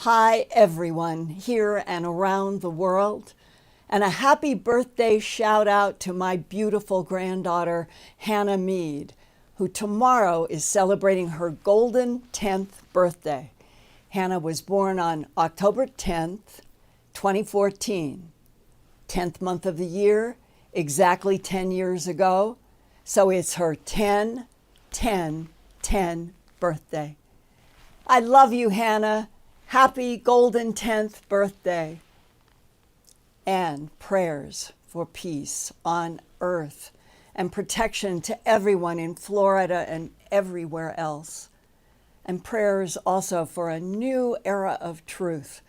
Hi, everyone here and around the world. And a happy birthday shout out to my beautiful granddaughter, Hannah Mead, who tomorrow is celebrating her golden 10th birthday. Hannah was born on October 10th, 2014, 10th month of the year, exactly 10 years ago. So it's her 10-10-10 birthday. I love you, Hannah. Happy golden 10th birthday. And prayers for peace on Earth and protection to everyone in Florida and everywhere else. And prayers also for a new era of truth,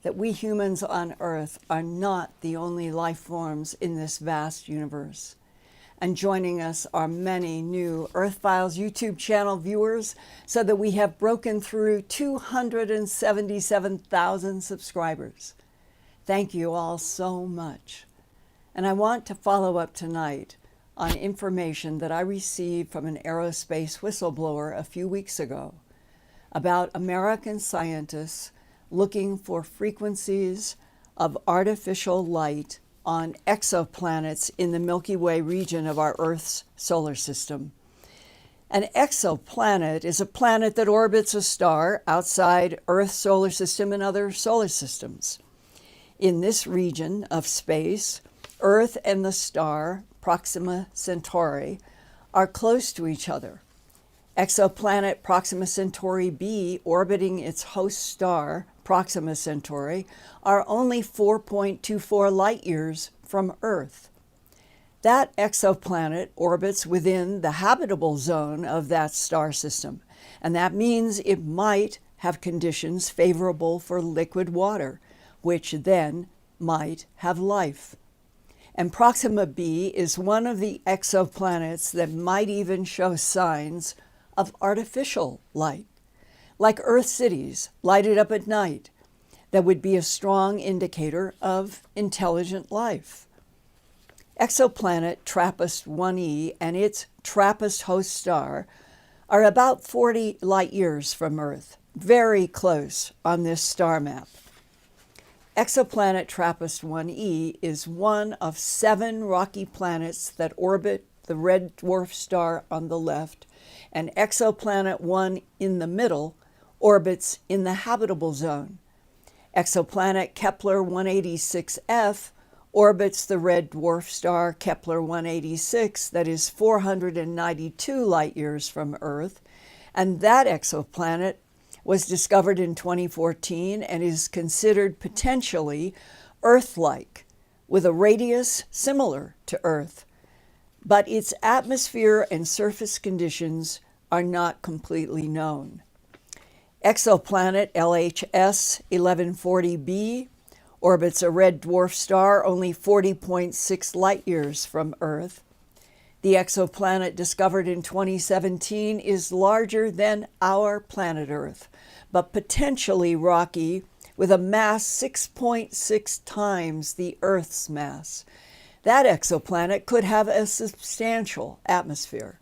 that we humans on Earth are not the only life forms in this vast universe. And joining us are many new Earthfiles YouTube channel viewers, so that we have broken through 277,000 subscribers. Thank you all so much. And I want to follow up tonight on information that I received from an aerospace whistleblower a few weeks ago about American scientists looking for frequencies of artificial light on exoplanets in the Milky Way region of our Earth's solar system. An exoplanet is a planet that orbits a star outside Earth's solar system and other solar systems. In this region of space, Earth and the star, Proxima Centauri, are close to each other. Exoplanet Proxima Centauri b, orbiting its host star, Proxima Centauri, are only 4.24 light years from Earth. That exoplanet orbits within the habitable zone of that star system, and that means it might have conditions favorable for liquid water, which then might have life. And Proxima b is one of the exoplanets that might even show signs of artificial light, like Earth cities lighted up at night, that would be a strong indicator of intelligent life. Exoplanet TRAPPIST-1e and its TRAPPIST host star are about 40 light years from Earth, very close on this star map. Exoplanet TRAPPIST-1e is one of 7 rocky planets that orbit the red dwarf star on the left, and Exoplanet 1 in the middle orbits in the habitable zone. Exoplanet Kepler-186f orbits the red dwarf star Kepler-186 that is 492 light years from Earth, and that exoplanet was discovered in 2014 and is considered potentially Earth-like, with a radius similar to Earth. But its atmosphere and surface conditions are not completely known. Exoplanet LHS 1140b orbits a red dwarf star only 40.6 light years from Earth. The exoplanet discovered in 2017 is larger than our planet Earth, but potentially rocky, with a mass 6.6 times the Earth's mass. That exoplanet could have a substantial atmosphere.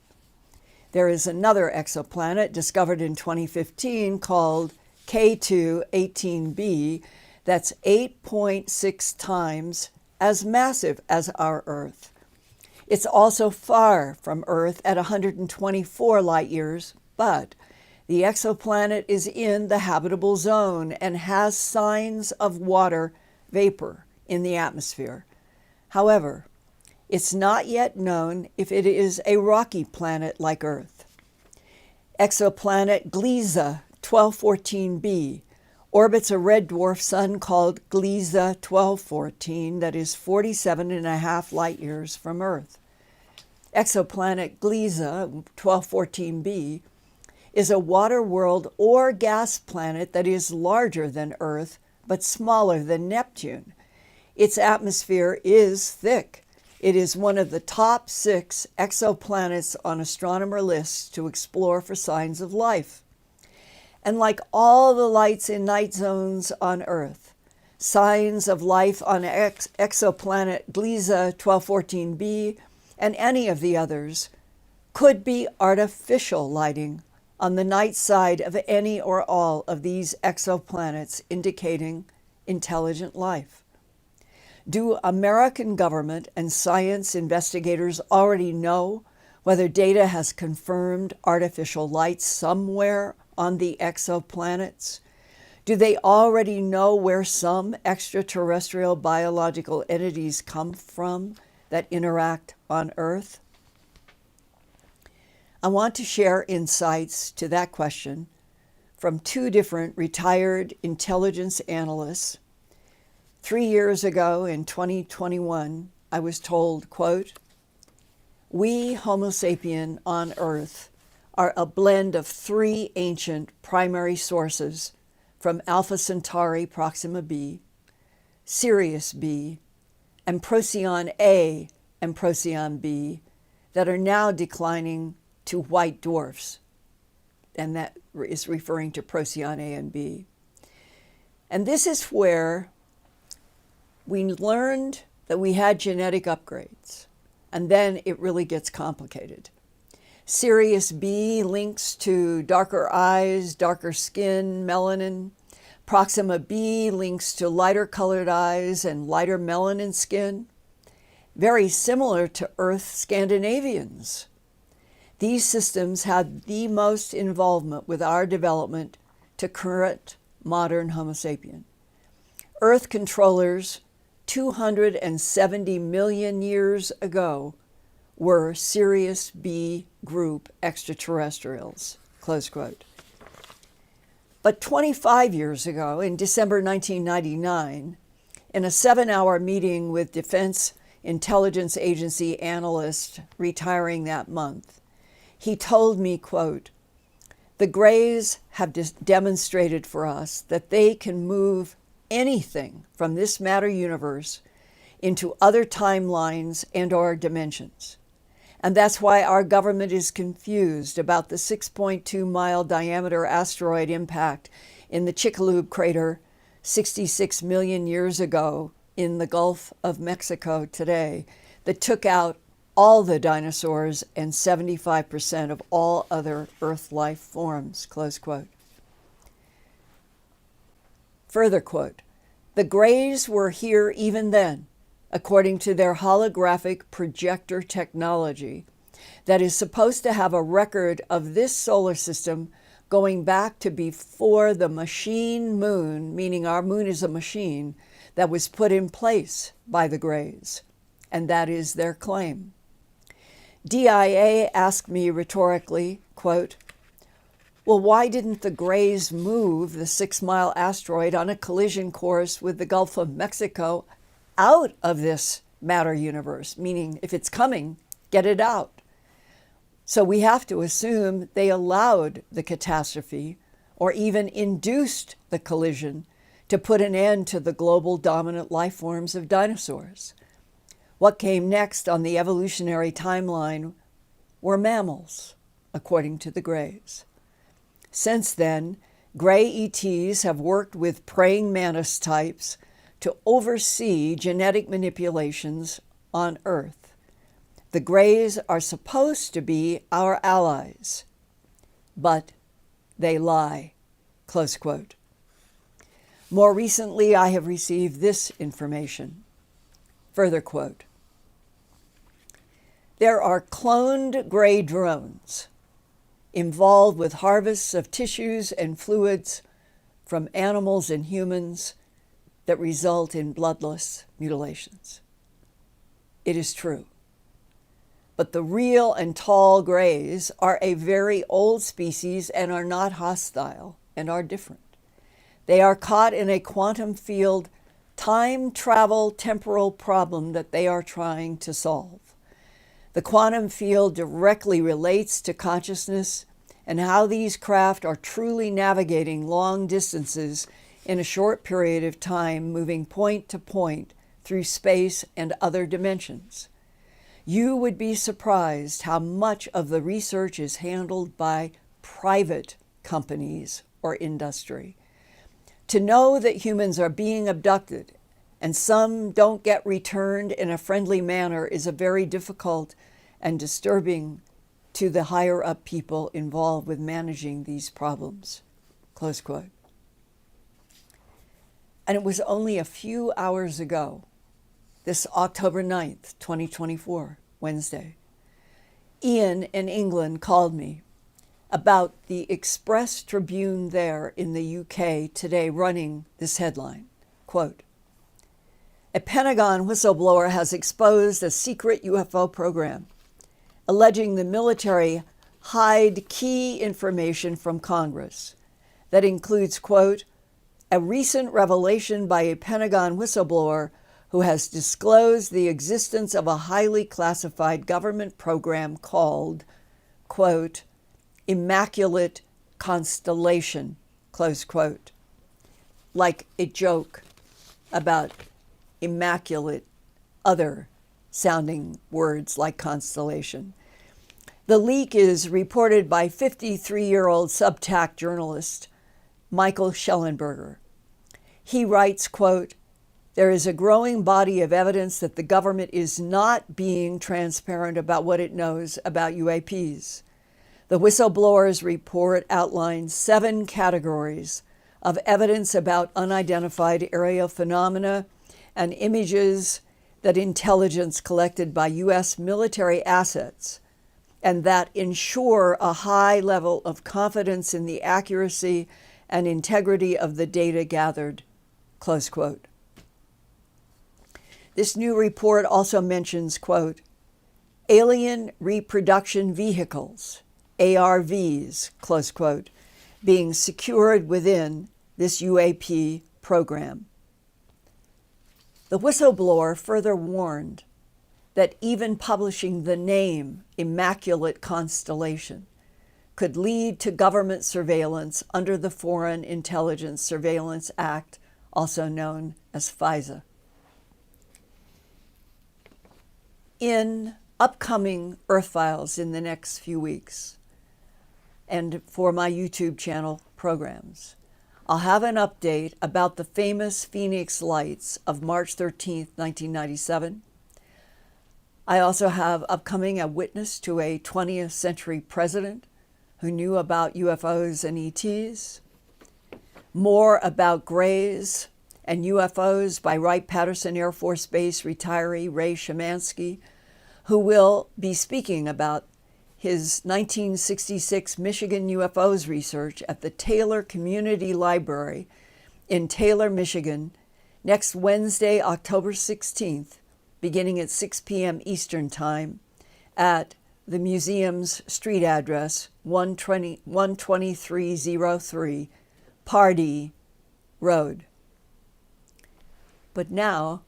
There is another exoplanet discovered in 2015 called K2-18b that's 8.6 times as massive as our Earth. It's also far from Earth at 124 light years, but the exoplanet is in the habitable zone and has signs of water vapor in the atmosphere. However, it's not yet known if it is a rocky planet like Earth. Exoplanet Gliese 1214b orbits a red dwarf sun called Gliese 1214 that is 47.5 light years from Earth. Exoplanet Gliese 1214b is a water world or gas planet that is larger than Earth but smaller than Neptune. Its atmosphere is thick. It is one of the top 6 exoplanets on astronomer lists to explore for signs of life. And like all the lights in night zones on Earth, signs of life on exoplanet Gliese 1214b and any of the others could be artificial lighting on the night side of any or all of these exoplanets indicating intelligent life? Do American government and science investigators already know whether data has confirmed artificial light somewhere on the exoplanets? Do they already know where some extraterrestrial biological entities come from that interact on Earth? I want to share insights to that question from two different retired intelligence analysts. 3 years ago in 2021, I was told, quote, "We, Homo sapien on Earth, are a blend of three ancient primary sources from Alpha Centauri Proxima b, Sirius b, and Procyon A and Procyon b that are now declining to white dwarfs." And that is referring to Procyon A and B. And this is where we learned that we had genetic upgrades, and then it really gets complicated. Sirius B links to darker eyes, darker skin, melanin. Proxima B links to lighter colored eyes and lighter melanin skin, very similar to Earth Scandinavians. These systems had the most involvement with our development to current modern Homo sapien. Earth controllers 270 million years ago were Sirius B group extraterrestrials, close quote. But 25 years ago, in December 1999, in a 7-hour meeting with Defense Intelligence Agency analysts retiring that month, he told me, quote, "The Greys have demonstrated for us that they can move anything from this matter universe into other timelines and or dimensions. And that's why our government is confused about the 6.2-mile diameter asteroid impact in the Chicxulub crater 66 million years ago in the Gulf of Mexico today that took out all the dinosaurs and 75% of all other Earth life forms," close quote. Further quote, "The Greys were here even then, according to their holographic projector technology that is supposed to have a record of this solar system going back to before the machine moon," meaning our moon is a machine, "that was put in place by the Greys." And that is their claim. DIA asked me rhetorically, quote, "Well, why didn't the Greys move the 6-mile asteroid on a collision course with the Gulf of Mexico out of this matter universe?" Meaning, if it's coming, get it out. So we have to assume they allowed the catastrophe or even induced the collision to put an end to the global dominant life forms of dinosaurs. What came next on the evolutionary timeline were mammals, according to the Greys. Since then, Grey ETs have worked with praying mantis types to oversee genetic manipulations on Earth. The Greys are supposed to be our allies, but they lie, close quote. More recently, I have received this information. Further quote, "There are cloned Grey drones involved with harvests of tissues and fluids from animals and humans that result in bloodless mutilations." It is true. But the real and tall Greys are a very old species and are not hostile and are different. They are caught in a quantum field time travel temporal problem that they are trying to solve. The quantum field directly relates to consciousness and how these craft are truly navigating long distances in a short period of time, moving point to point through space and other dimensions. You would be surprised how much of the research is handled by private companies or industry. To know that humans are being abducted and some don't get returned in a friendly manner is a very difficult and disturbing to the higher up people involved with managing these problems, close quote. And it was only a few hours ago, this October 9th, 2024, Wednesday, Ian in England called me about the Express Tribune there in the UK today running this headline, quote, "A Pentagon whistleblower has exposed a secret UFO program, alleging the military hide key information from Congress that includes, quote, a recent revelation by a Pentagon whistleblower who has disclosed the existence of a highly classified government program called, quote, Immaculate Constellation, close quote." Like a joke about immaculate other sounding words like constellation. The leak is reported by 53-year-old Subtac journalist Michael Schellenberger. He writes, quote, "There is a growing body of evidence that the government is not being transparent about what it knows about UAPs. The whistleblower's report outlines 7 categories of evidence about unidentified aerial phenomena and images that intelligence collected by U.S. military assets and that ensure a high level of confidence in the accuracy and integrity of the data gathered," close quote. This new report also mentions, quote, alien reproduction vehicles, ARVs, close quote, being secured within this UAP program. The whistleblower further warned that even publishing the name Immaculate Constellation could lead to government surveillance under the Foreign Intelligence Surveillance Act, also known as FISA. In upcoming Earthfiles in the next few weeks, and for my YouTube channel programs, I'll have an update about the famous Phoenix lights of March 13th, 1997. I also have upcoming a witness to a 20th century president who knew about UFOs and ETs, more about grays and UFOs by Wright-Patterson Air Force Base retiree Ray Szymanski, who will be speaking about his 1966 Michigan UFOs research at the Taylor Community Library in Taylor, Michigan, next Wednesday, October 16th, beginning at 6 p.m. Eastern Time at the museum's street address, 12303 Pardee Road. But now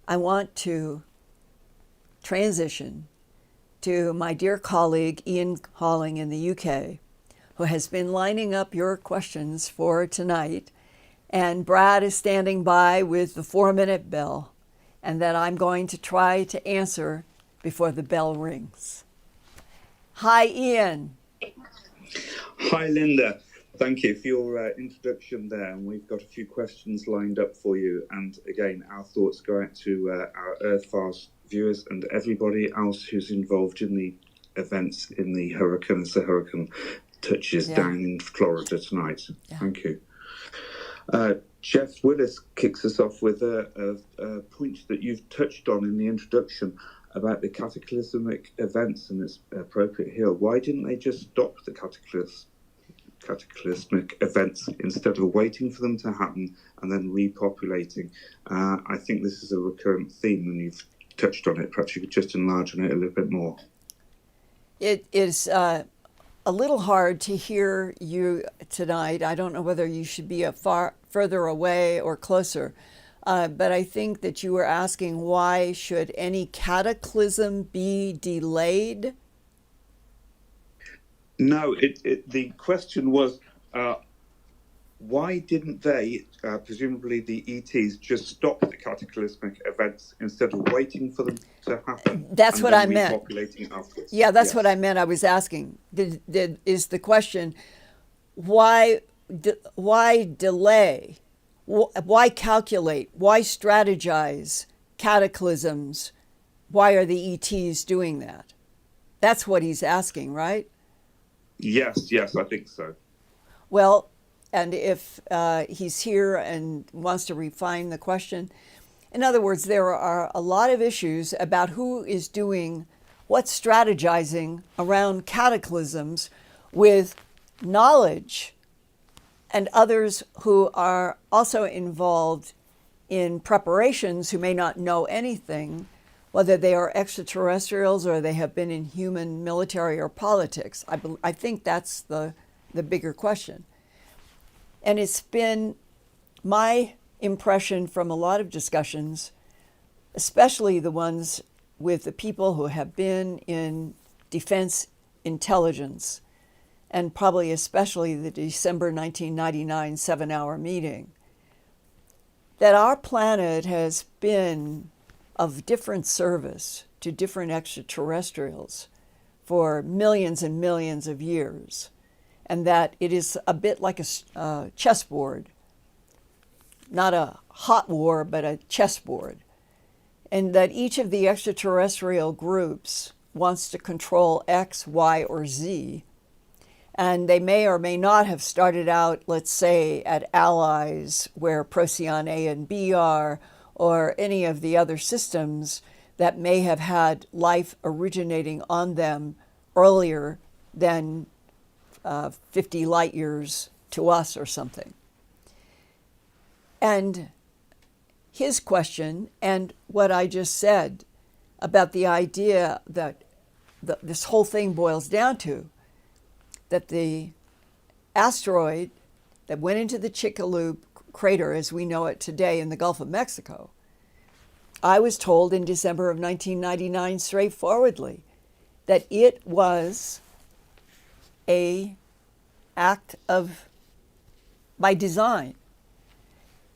I want to transition to my dear colleague Ian Halling in the UK, who has been lining up your questions for tonight. And Brad is standing by with the 4-minute bell, and that I'm going to try to answer before the bell rings. Hi, Ian. Hi, Linda. Thank you for your introduction there. And we've got a few questions lined up for you. And again, our thoughts go out to our Earthfiles viewers and everybody else who's involved in the events in the hurricane as the hurricane touches down in Florida tonight. Yeah. Thank you. Jeff Willis kicks us off with a point that you've touched on in the introduction about the cataclysmic events, and it's appropriate here. Why didn't they just stop the cataclysmic events instead of waiting for them to happen and then repopulating? I think this is a recurrent theme, and you've touched on it. Perhaps you could just enlarge on it a little bit more. It is a little hard to hear you tonight. I don't know whether you should be further away or closer, but I think that you were asking, why should any cataclysm be delayed? No, the question was, why didn't they, presumably the ETs, just stop the cataclysmic events instead of waiting for them to happen? That's what I meant. Repopulating afterwards? Yeah, that's what I meant. I was asking, is the question, why delay? Why calculate? Why strategize cataclysms? Why are the ETs doing that? That's what he's asking, right? Yes, I think so. Well, and if he's here and wants to refine the question, in other words, there are a lot of issues about who is doing what strategizing around cataclysms with knowledge and others who are also involved in preparations who may not know anything, whether they are extraterrestrials or they have been in human military or politics. I think that's the bigger question. And it's been my impression from a lot of discussions, especially the ones with the people who have been in defense intelligence, and probably especially the December 1999 7-hour meeting, that our planet has been of different service to different extraterrestrials for millions and millions of years, and that it is a bit like a chessboard, not a hot war, but a chessboard, and that each of the extraterrestrial groups wants to control X, Y, or Z, and they may or may not have started out, let's say, at allies where Procyon A and B are, or any of the other systems that may have had life originating on them earlier than 50 light years to us or something. And his question and what I just said about the idea that this whole thing boils down to, that the asteroid that went into the Chicxulub crater as we know it today in the Gulf of Mexico, I was told in December of 1999 straightforwardly that it was a act of by design,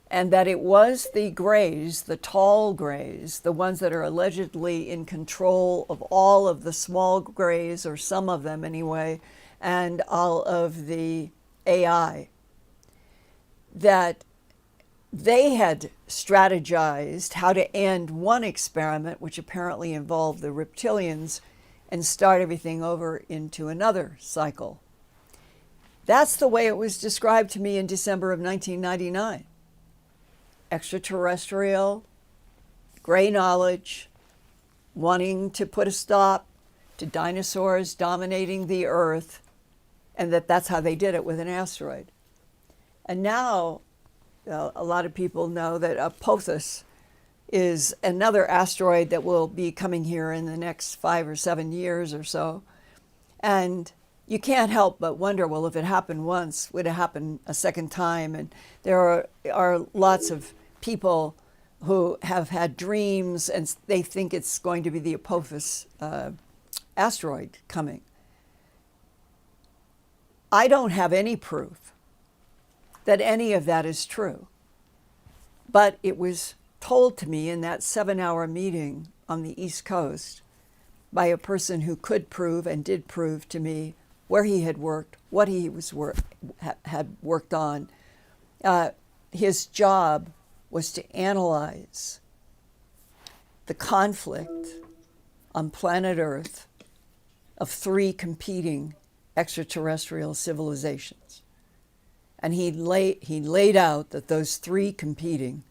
and that it was the Greys, the tall Greys, the ones that are allegedly in control of all of the small Greys, or some of them anyway, and all of the AI, that they had strategized how to end one experiment, which apparently involved the reptilians, and start everything over into another cycle. That's the way it was described to me in December of 1999. Extraterrestrial, gray knowledge, wanting to put a stop to dinosaurs dominating the Earth, and that's how they did it with an asteroid. And now a lot of people know that Apophis is another asteroid that will be coming here in the next 5 or 7 years or so. And you can't help but wonder, well, if it happened once, would it happen a second time? And there are lots of people who have had dreams and they think it's going to be the Apophis asteroid coming. I don't have any proof that any of that is true. But it was told to me in that 7-hour meeting on the East Coast by a person who could prove and did prove to me where he had worked, what he had worked on. His job was to analyze the conflict on planet Earth of 3 competing extraterrestrial civilizations. And he laid out that those 3 competing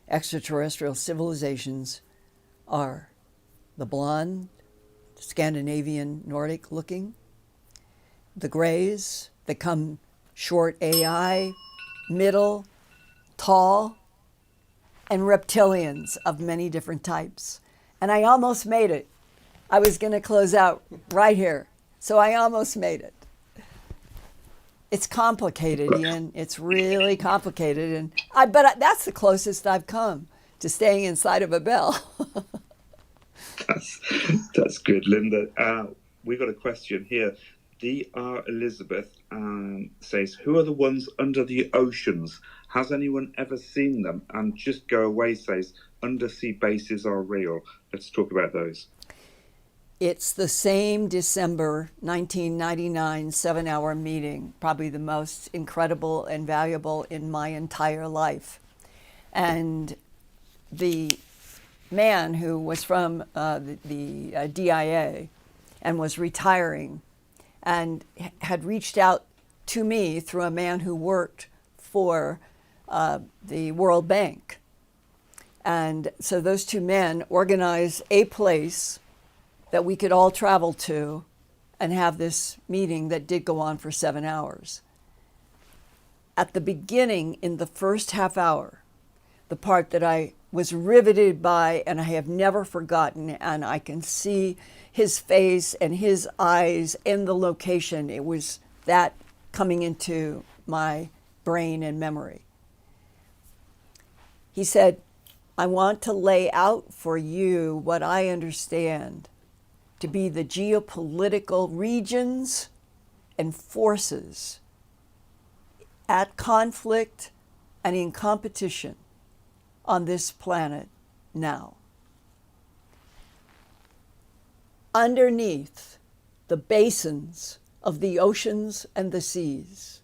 extraterrestrial civilizations are the blonde, Scandinavian, Nordic looking, the Greys that come short AI, middle, tall, and reptilians of many different types. And I almost made it. I was going to close out right here. So I almost made it. It's complicated, Ian. It's really complicated. But that's the closest I've come to staying inside of a bell. That's good, Linda. We got a question here. D.R. Elizabeth says, who are the ones under the oceans? Has anyone ever seen them? And Just Go Away says, undersea bases are real. Let's talk about those. It's the same December 1999 7-hour meeting, probably the most incredible and valuable in my entire life. And the man who was from the DIA and was retiring, and had reached out to me through a man who worked for the World Bank. And so those two men organized a place that we could all travel to and have this meeting that did go on for 7 hours. At the beginning, in the first half hour, the part that I was riveted by and I have never forgotten, and I can see his face and his eyes and the location, it was that coming into my brain and memory. He said, I want to lay out for you what I understand to be the geopolitical regions and forces at conflict and in competition on this planet now. Underneath the basins of the oceans and the seas,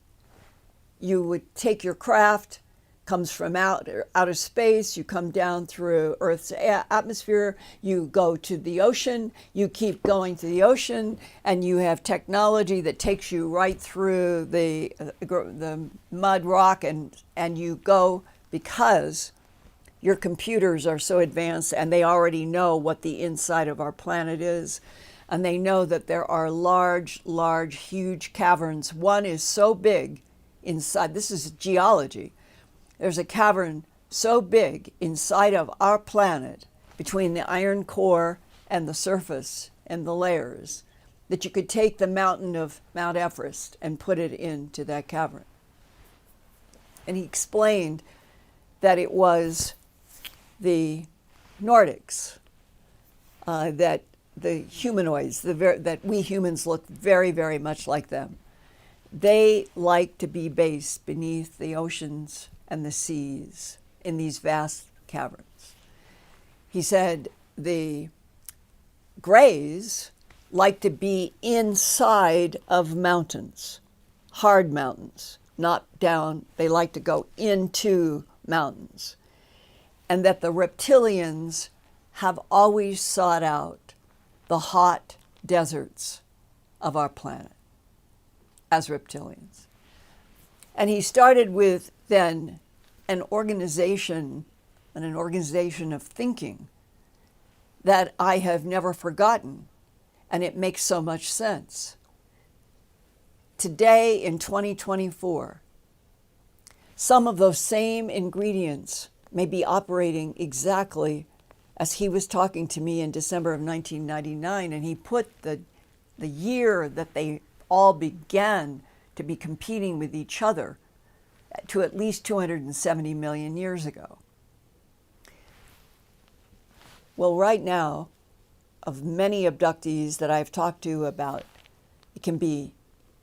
you would take your craft, comes from outer space, you come down through Earth's atmosphere, you go to the ocean, you keep going to the ocean, and you have technology that takes you right through the mud rock, and you go because your computers are so advanced and they already know what the inside of our planet is. And they know that there are large, huge caverns. One is so big inside, this is geology. There's a cavern so big inside of our planet between the iron core and the surface and the layers that you could take the mountain of Mount Everest and put it into that cavern. And he explained that it was the Nordics, that the humanoids, that we humans look very, very much like them. They like to be based beneath the oceans and the seas in these vast caverns. He said the Greys like to be inside of mountains, hard mountains, not down. They like to go into mountains. And that the reptilians have always sought out the hot deserts of our planet as reptilians. And he started with then an organization of thinking that I have never forgotten, and it makes so much sense. Today in 2024, some of those same ingredients may be operating exactly as he was talking to me in December of 1999, and he put the year that they all began to be competing with each other to at least 270 million years ago. Well, right now, of many abductees that I've talked to about, it can be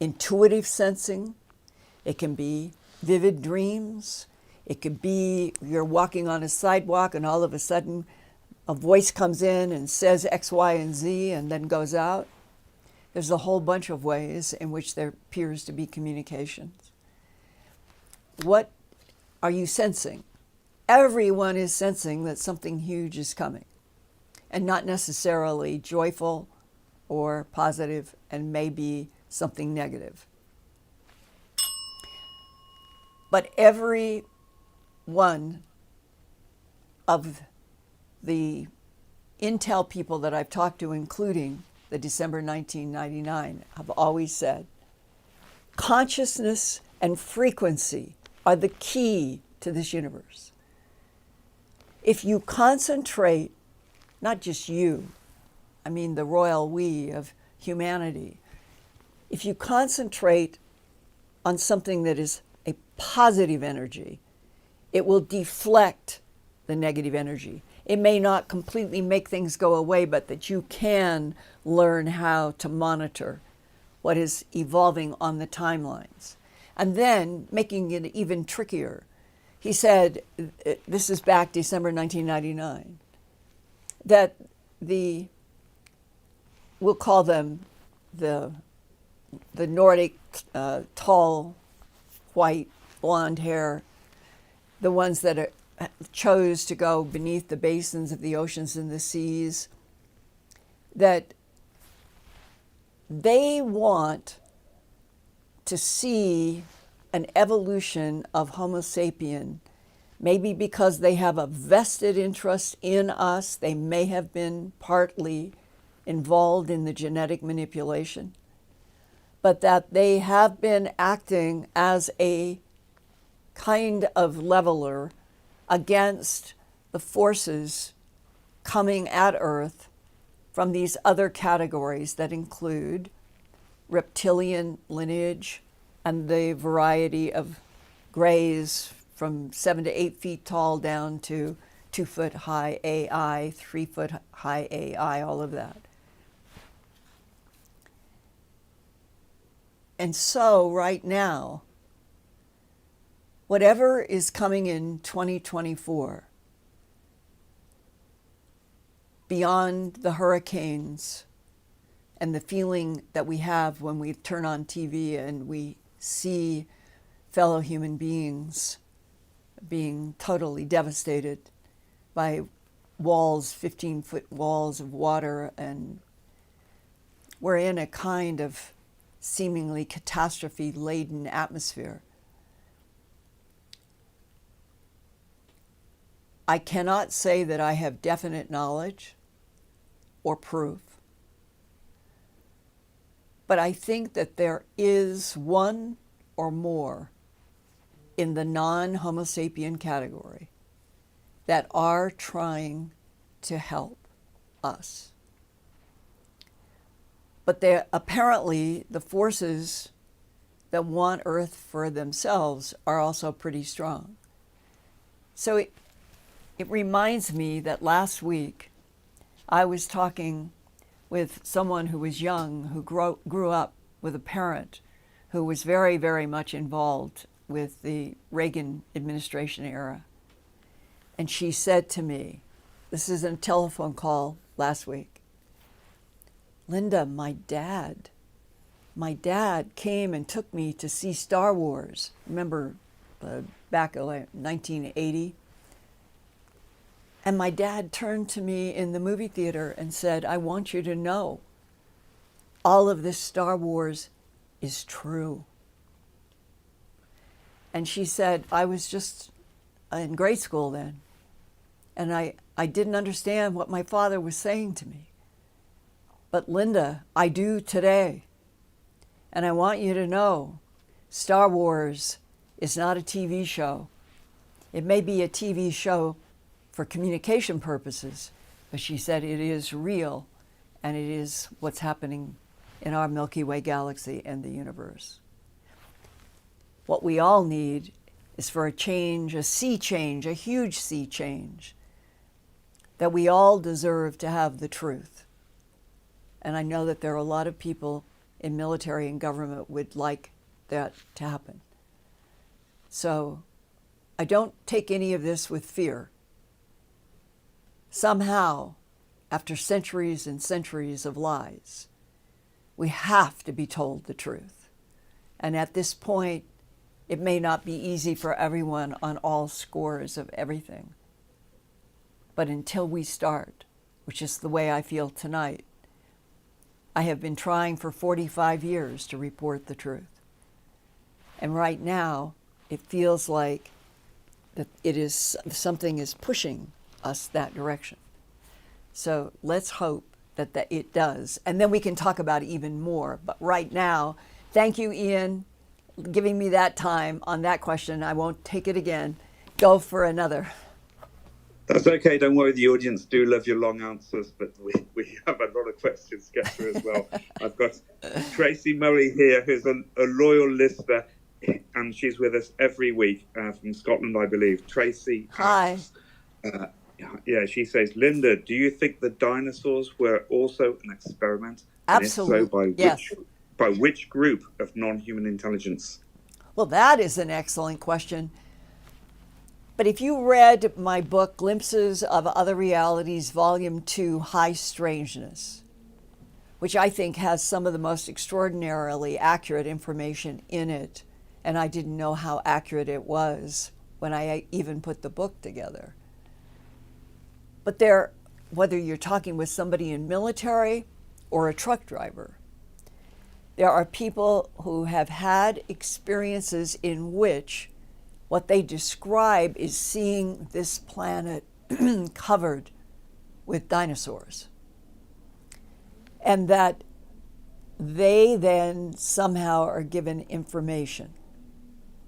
intuitive sensing, it can be vivid dreams, it could be you're walking on a sidewalk and all of a sudden a voice comes in and says X, Y, and Z and then goes out. There's a whole bunch of ways in which there appears to be communications. What are you sensing? Everyone is sensing that something huge is coming, and not necessarily joyful or positive, and maybe something negative. But every one of the intel people that I've talked to, including the December 1999, have always said consciousness and frequency are the key to this universe. If you concentrate, not just you, I mean the royal we of humanity, if you concentrate on something that is a positive energy, it will deflect the negative energy. It may not completely make things go away, but that you can learn how to monitor what is evolving on the timelines. And then making it even trickier. He said, this is back December 1999, that we'll call them the Nordic, tall, white, blonde hair, the ones that chose to go beneath the basins of the oceans and the seas, that they want to see an evolution of Homo sapien, maybe because they have a vested interest in us. They may have been partly involved in the genetic manipulation, but that they have been acting as a kind of leveler against the forces coming at Earth from these other categories that include reptilian lineage and the variety of grays from 7 to 8 feet tall down to 2 foot high AI, 3 foot high AI, all of that. And so right now, whatever is coming in 2024, beyond the hurricanes and the feeling that we have when we turn on TV and we see fellow human beings being totally devastated by walls, 15-foot walls of water, and we're in a kind of seemingly catastrophe-laden atmosphere. I cannot say that I have definite knowledge or proof, but I think that there is one or more in the non-Homo sapien category that are trying to help us. But apparently the forces that want Earth for themselves are also pretty strong. So it reminds me that last week I was talking with someone who was young, who grew up with a parent who was very, very much involved with the Reagan administration era. And she said to me, this is a telephone call last week, Linda, my dad came and took me to see Star Wars. Remember, back in 1980? And my dad turned to me in the movie theater and said, I want you to know, all of this Star Wars is true. And she said, I was just in grade school then, and I didn't understand what my father was saying to me. But Linda, I do today. And I want you to know, Star Wars is not a TV show. It may be a TV show for communication purposes, but she said it is real, and it is what's happening in our Milky Way galaxy and the universe. What we all need is for a change, a sea change, a huge sea change, that we all deserve to have the truth. And I know that there are a lot of people in military and government would like that to happen. So I don't take any of this with fear. Somehow, after centuries and centuries of lies, we have to be told the truth. And at this point, it may not be easy for everyone on all scores of everything. But until we start, which is the way I feel tonight, I have been trying for 45 years to report the truth. And right now, it feels like that something is pushing us that direction. So let's hope that it does. And then we can talk about it even more. But right now, thank you, Ian, giving me that time on that question. I won't take it again. Go for another. That's okay. Don't worry. The audience do love your long answers, but we have a lot of questions to get through as well. I've got Tracy Murray here, who's a loyal listener, and she's with us every week from Scotland, I believe. Tracy asks, Hi. Yeah, she says, Linda, do you think the dinosaurs were also an experiment? Absolutely. And if so, by which group of non-human intelligence? Well, that is an excellent question. But if you read my book, Glimpses of Other Realities, Volume 2, High Strangeness, which I think has some of the most extraordinarily accurate information in it, and I didn't know how accurate it was when I even put the book together. But whether you're talking with somebody in military or a truck driver, There are people who have had experiences in which what they describe is seeing this planet covered with dinosaurs. And that they then somehow are given information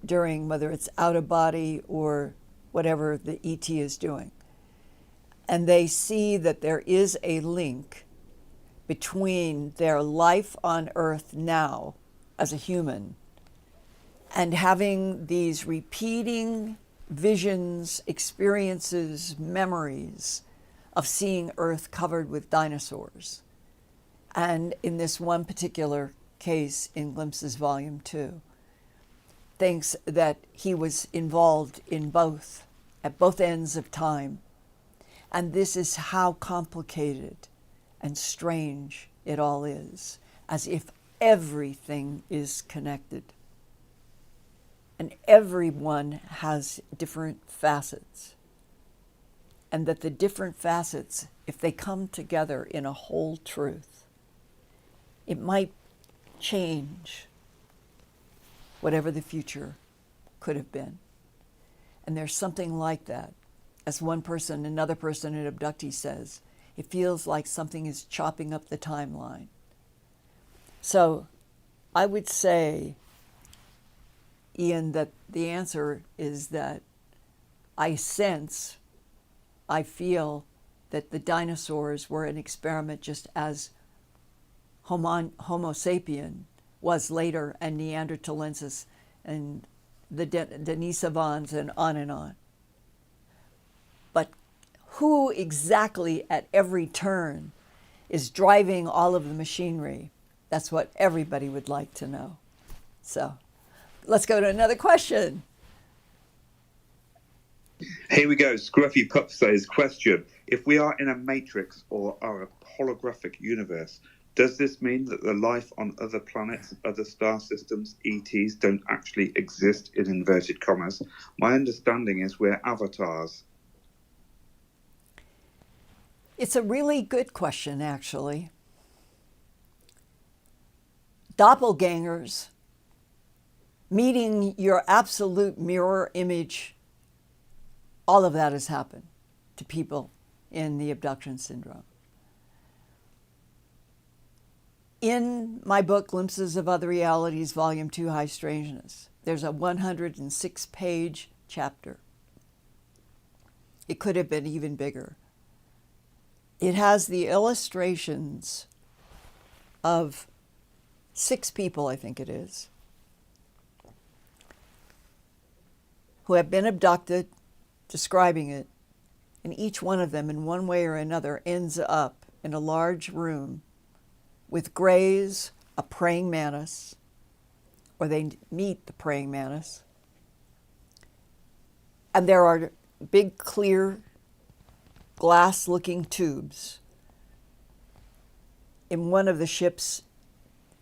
during, whether it's out of body or whatever the ET is doing. And they see that there is a link between their life on Earth now as a human and having these repeating visions, experiences, memories of seeing Earth covered with dinosaurs. And in this one particular case in Glimpses Volume 2, thinks that he was involved in both, at both ends of time. And this is how complicated and strange it all is, as if everything is connected. And everyone has different facets. And that the different facets, if they come together in a whole truth, it might change whatever the future could have been. And there's something like that. As one person, another person, an abductee says, it feels like something is chopping up the timeline. So I would say, Ian, that the answer is that I feel that the dinosaurs were an experiment just as Homo sapien was later, and Neanderthalensis, and the Denisovans, and on and on. But who exactly at every turn is driving all of the machinery? That's what everybody would like to know. So let's go to another question. Here we go. Scruffy Pup says, question: if we are in a matrix or are a holographic universe, does this mean that the life on other planets, other star systems, ETs, don't actually exist, in inverted commas? My understanding is we're avatars. It's a really good question, actually. Doppelgangers, meeting your absolute mirror image, all of that has happened to people in the abduction syndrome. In my book, Glimpses of Other Realities, Volume 2, High Strangeness, there's a 106-page chapter. It could have been even bigger. It has the illustrations of 6 people, I think it is, who have been abducted, describing it, and each one of them, in one way or another, ends up in a large room with grays, a praying mantis, or they meet the praying mantis. And there are big, clear, glass-looking tubes. In one of the ships,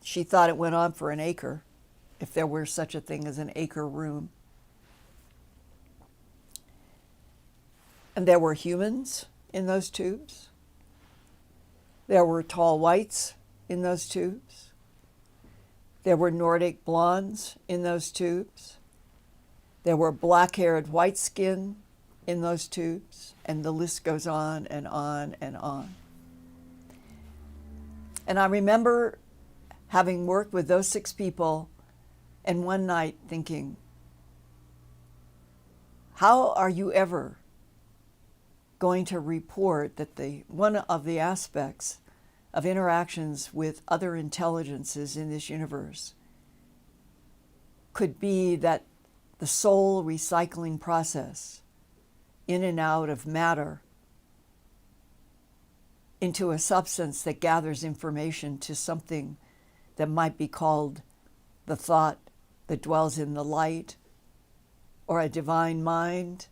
she thought it went on for an acre, if there were such a thing as an acre room. And there were humans in those tubes. There were tall whites in those tubes. There were Nordic blondes in those tubes. There were black-haired white skin in those tubes, and the list goes on and on and on. And I remember having worked with those 6 people, and one night thinking, how are you ever going to report that one of the aspects of interactions with other intelligences in this universe could be that the soul recycling process in and out of matter into a substance that gathers information to something that might be called the thought that dwells in the light, or a divine mind,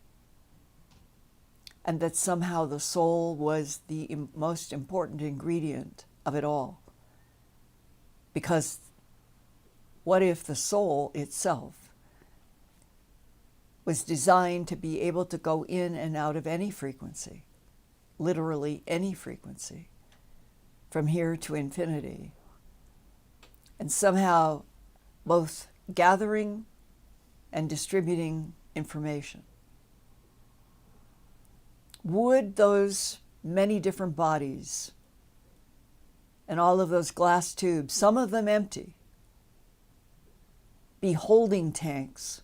and that somehow the soul was the most important ingredient of it all. Because what if the soul itself was designed to be able to go in and out of any frequency, literally any frequency, from here to infinity, and somehow both gathering and distributing information. Would those many different bodies and all of those glass tubes, some of them empty, be holding tanks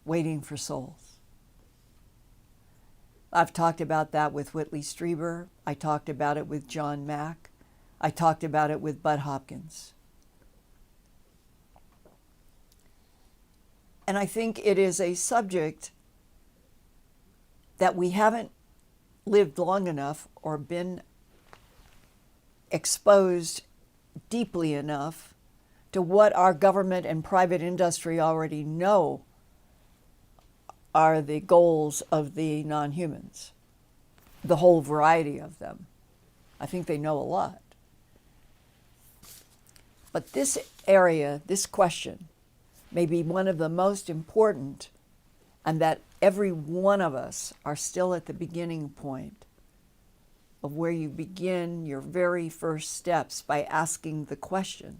waiting for souls? I've talked about that with Whitley Strieber. I talked about it with John Mack. I talked about it with Bud Hopkins. And I think it is a subject that we haven't lived long enough or been exposed deeply enough to what our government and private industry already know are the goals of the non-humans, the whole variety of them. I think they know a lot. But this area, this question, may be one of the most important, and that every one of us are still at the beginning point of where you begin your very first steps by asking the question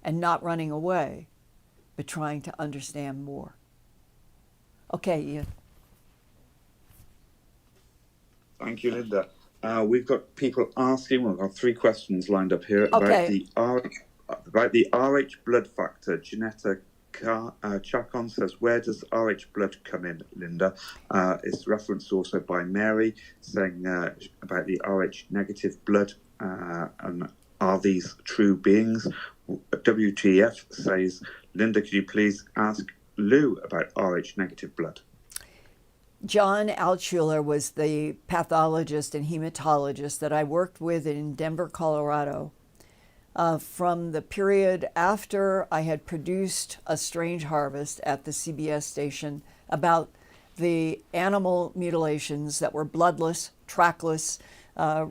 and not running away, but trying to understand more. Okay, Ian. Thank you, Linda. We've got people asking, we've got 3 questions lined up here Okay. about the RH blood factor. Janetta Chacon says, where does RH blood come in, Linda? It's referenced also by Mary, saying about the RH negative blood, and are these true beings? WTF says, Linda, could you please ask Lou about RH negative blood? John Altshuler was the pathologist and hematologist that I worked with in Denver, Colorado, from the period after I had produced A Strange Harvest at the CBS station about the animal mutilations that were bloodless, trackless.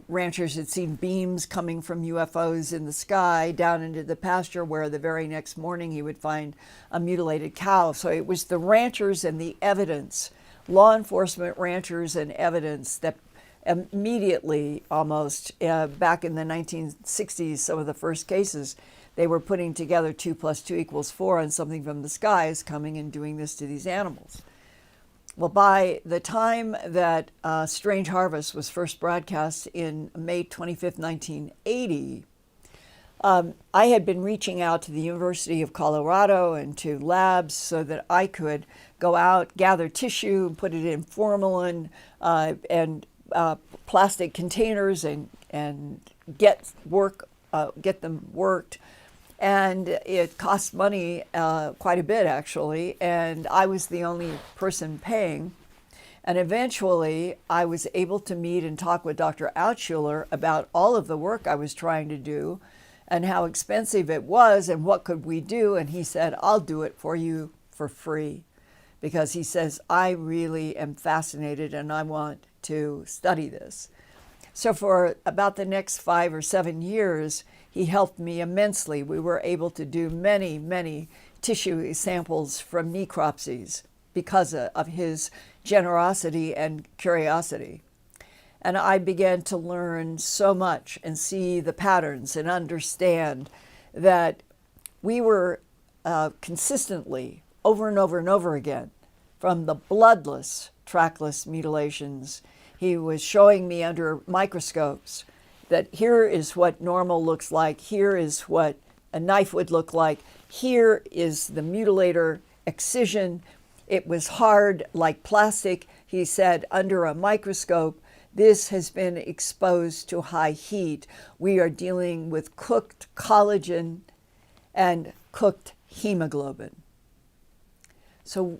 Ranchers had seen beams coming from UFOs in the sky down into the pasture, where the very next morning he would find a mutilated cow. So it was the ranchers and the evidence, law enforcement, ranchers, and evidence that immediately, almost back in the 1960s, some of the first cases, they were putting together 2 + 2 = 4, and something from the sky is coming and doing this to these animals. Well, by the time that Strange Harvest was first broadcast in May 25th, 1980, I had been reaching out to the University of Colorado and to labs so that I could go out, gather tissue, put it in formalin and plastic containers and get them worked. And it cost money quite a bit, actually, and I was the only person paying. And eventually, I was able to meet and talk with Dr. Altshuler about all of the work I was trying to do and how expensive it was and what could we do. And he said, I'll do it for you for free, because he says, I really am fascinated and I want to study this. So for about the next 5 or 7 years, he helped me immensely. We were able to do many, many tissue samples from necropsies because of his generosity and curiosity. And I began to learn so much and see the patterns and understand that we were consistently, over and over and over again, from the bloodless, trackless mutilations. He was showing me under microscopes that here is what normal looks like, here is what a knife would look like, here is the mutilator excision. It was hard like plastic. He said, under a microscope, this has been exposed to high heat. We are dealing with cooked collagen and cooked hemoglobin. So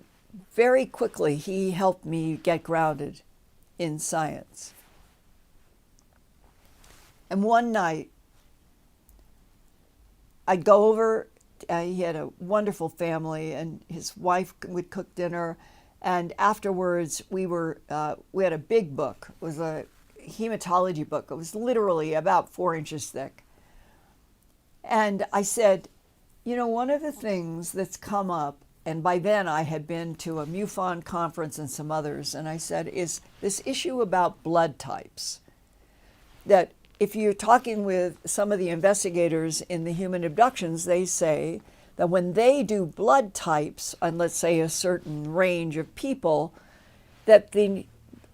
very quickly, he helped me get grounded in science. And one night, I'd go over, he had a wonderful family, and his wife would cook dinner, and afterwards we had a big book. It was a hematology book. It was literally about 4 inches thick. And I said, you know, one of the things that's come up, and by then I had been to a MUFON conference and some others, and I said, is this issue about blood types. That if you're talking with some of the investigators in the human abductions, they say that when they do blood types on, let's say, a certain range of people, that the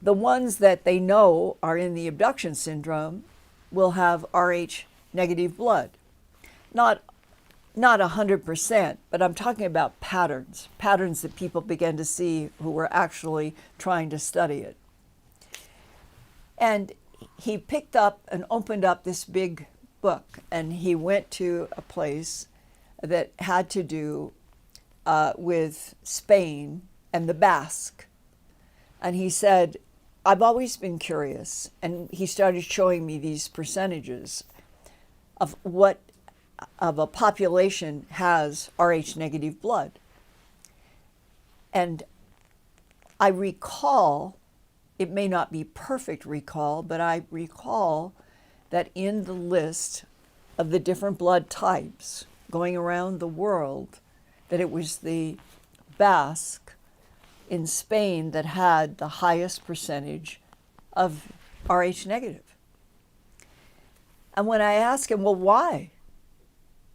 ones that they know are in the abduction syndrome will have Rh negative blood. Not 100%, but I'm talking about patterns that people began to see who were actually trying to study it. And he picked up and opened up this big book, and he went to a place that had to do with Spain and the Basque. And he said, I've always been curious. And he started showing me these percentages of what of a population has Rh negative blood. And I recall, it may not be perfect recall, but I recall that in the list of the different blood types going around the world, that it was the Basque in Spain that had the highest percentage of Rh negative. And when I asked him, well, why?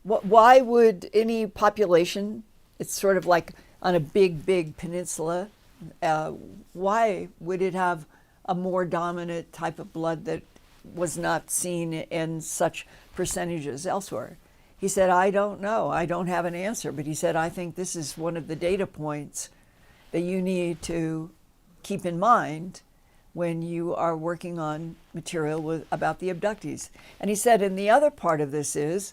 Why would any population, it's sort of like on a big peninsula, why would it have a more dominant type of blood that was not seen in such percentages elsewhere? He said, I don't know. I don't have an answer. But he said, I think this is one of the data points that you need to keep in mind when you are working on material about the abductees. And he said, and the other part of this is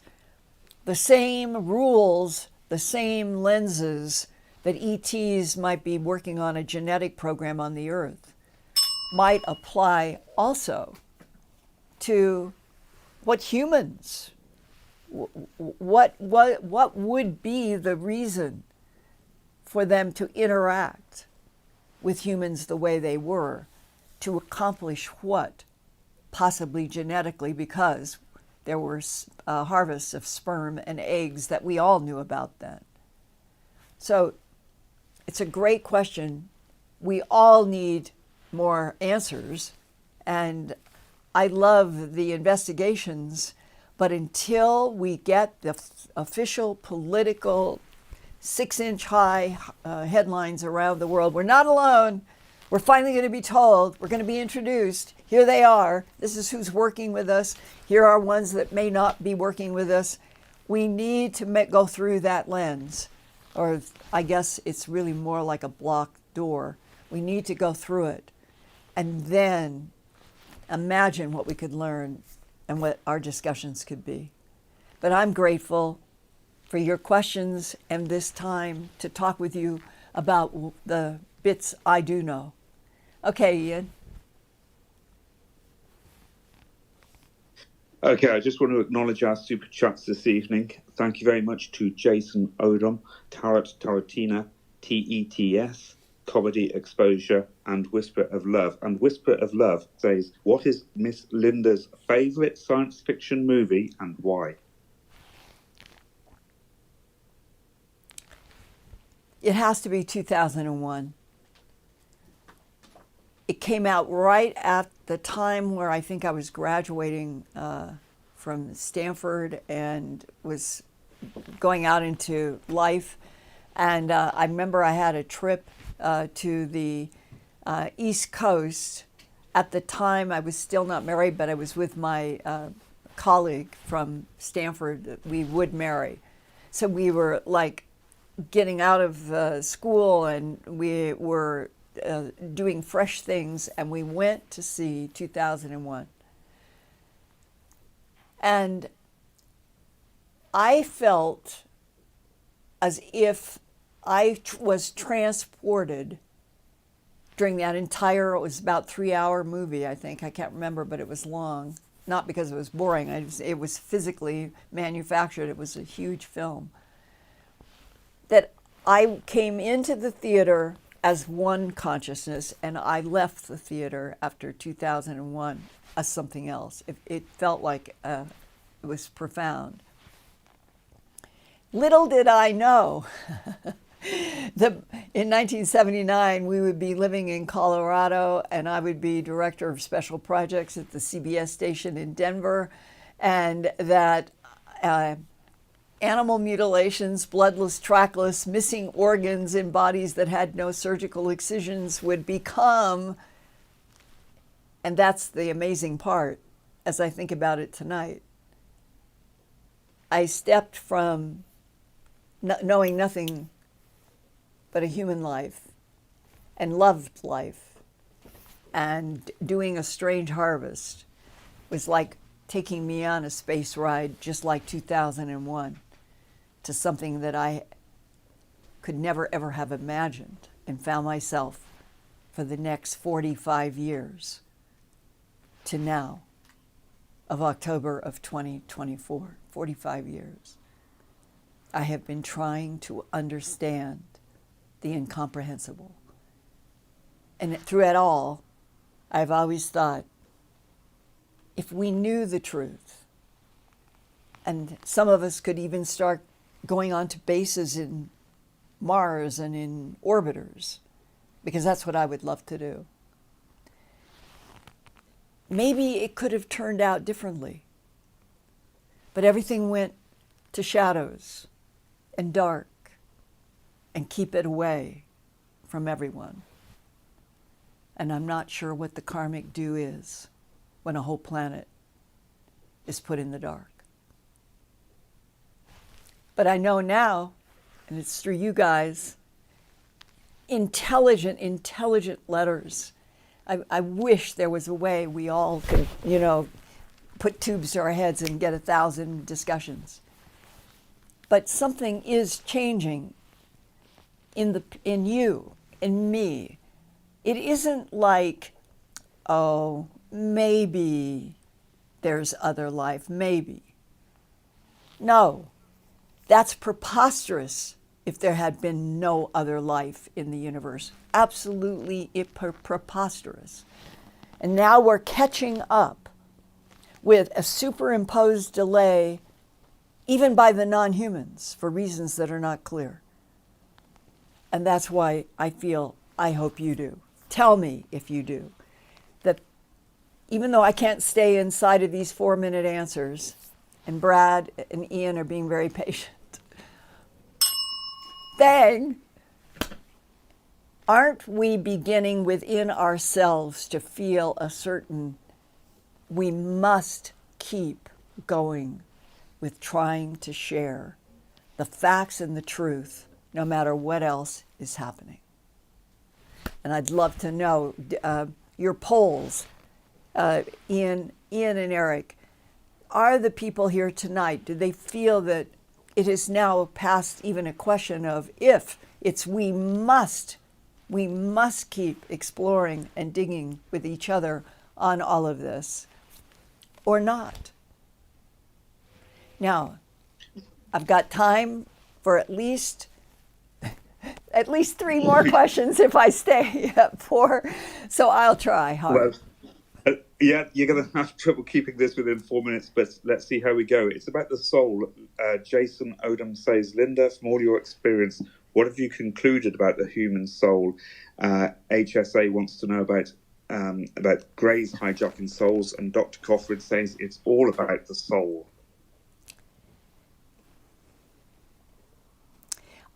the same rules, the same lenses that ETs might be working on a genetic program on the Earth might apply also to what humans, what would be the reason for them to interact with humans the way they were, to accomplish what, possibly genetically, because there were harvests of sperm and eggs that we all knew about then. So it's a great question. We all need more answers, and I love the investigations, but until we get the official political 6-inch high headlines around the world, we're not alone. We're finally going to be told, we're going to be introduced. Here they are. This is who's working with us. Here are ones that may not be working with us. We need to go through that lens, or I guess it's really more like a blocked door. We need to go through it and then imagine what we could learn and what our discussions could be. But I'm grateful for your questions and this time to talk with you about the bits I do know. Okay, Ian. Okay, I just want to acknowledge our super chats this evening. Thank you very much to Jason Odom, Tarot Tarotina, TETS, Comedy Exposure, and Whisper of Love. And Whisper of Love says, what is Miss Linda's favourite science fiction movie and why? It has to be 2001. It came out right at the time where I think I was graduating from Stanford and was going out into life. And I remember I had a trip to the East Coast. At the time, I was still not married, but I was with my colleague from Stanford that we would marry. So we were like getting out of school, and we were doing fresh things, and we went to see 2001. And I felt as if I was transported during that entire, it was about 3-hour movie, I think. I can't remember, but it was long. Not because it was boring. It was physically manufactured. It was a huge film. That I came into the theater as one consciousness, and I left the theater after 2001 as something else. It felt like it was profound. Little did I know In 1979, we would be living in Colorado, and I would be director of special projects at the CBS station in Denver, and that animal mutilations, bloodless, trackless, missing organs in bodies that had no surgical excisions would become, and that's the amazing part as I think about it tonight, I stepped from knowing nothing but a human life and loved life, and doing a strange harvest was like taking me on a space ride, just like 2001, to something that I could never ever have imagined, and found myself for the next 45 years to now of October of 2024, 45 years. I have been trying to understand the incomprehensible. And through it all, I've always thought, if we knew the truth, and some of us could even start going on to bases in Mars and in orbiters, because that's what I would love to do. Maybe it could have turned out differently, but everything went to shadows and dark and keep it away from everyone. And I'm not sure what the karmic due is when a whole planet is put in the dark. But I know now, and it's through you guys, intelligent letters. I wish there was a way we all could, put tubes to our heads and get 1,000 discussions. But something is changing in you, in me. It isn't like, oh, maybe there's other life, maybe. No, that's preposterous if there had been no other life in the universe. Absolutely preposterous. And now we're catching up with a superimposed delay, even by the non-humans, for reasons that are not clear. And that's why I hope you do. Tell me if you do. That even though I can't stay inside of these 4-minute answers, and Brad and Ian are being very patient, then aren't we beginning within ourselves to feel a certain, we must keep going with trying to share the facts and the truth, no matter what else is happening? And I'd love to know your polls, Ian and Eric. Are the people here tonight, do they feel that it is now past even a question of if? It's we must keep exploring and digging with each other on all of this, or not? Now, I've got time for at least 3 more questions if I stay at 4. So I'll try hard. Well, yeah, you're going to have trouble keeping this within 4 minutes, but let's see how we go. It's about the soul. Jason Odom says, Linda, from all your experience, what have you concluded about the human soul? HSA wants to know about Greys hijacking souls, and Dr. Coffrid says it's all about the soul.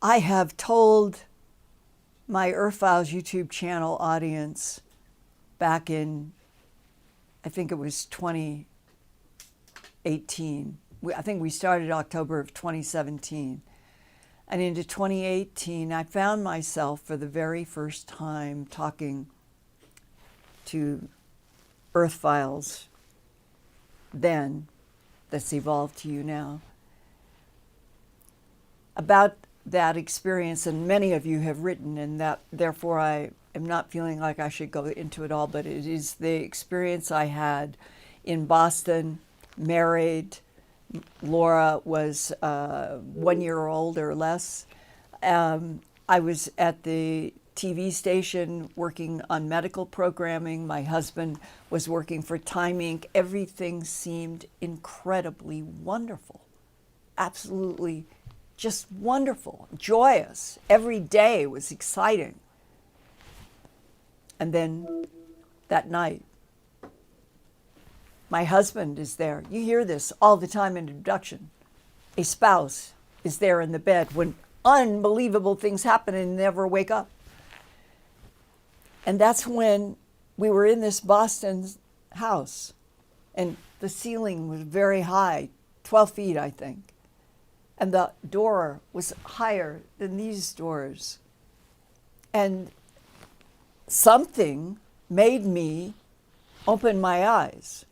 I have told my Earthfiles YouTube channel audience back in, I think it was 2018. I think we started October of 2017. And into 2018, I found myself for the very first time talking to Earthfiles then, that's evolved to you now, about that experience. And many of you have written, and that therefore I am not feeling like I should go into it all, but it is the experience I had in Boston, married. Laura was 1 year old or less. I was at the TV station working on medical programming. My husband was working for Time Inc. Everything seemed incredibly wonderful, absolutely just wonderful, joyous. Every day was exciting. And then that night, my husband is there. You hear this all the time in abduction. A spouse is there in the bed when unbelievable things happen and never wake up. And that's when we were in this Boston house, and the ceiling was very high, 12 feet, I think. And the door was higher than these doors. And something made me open my eyes.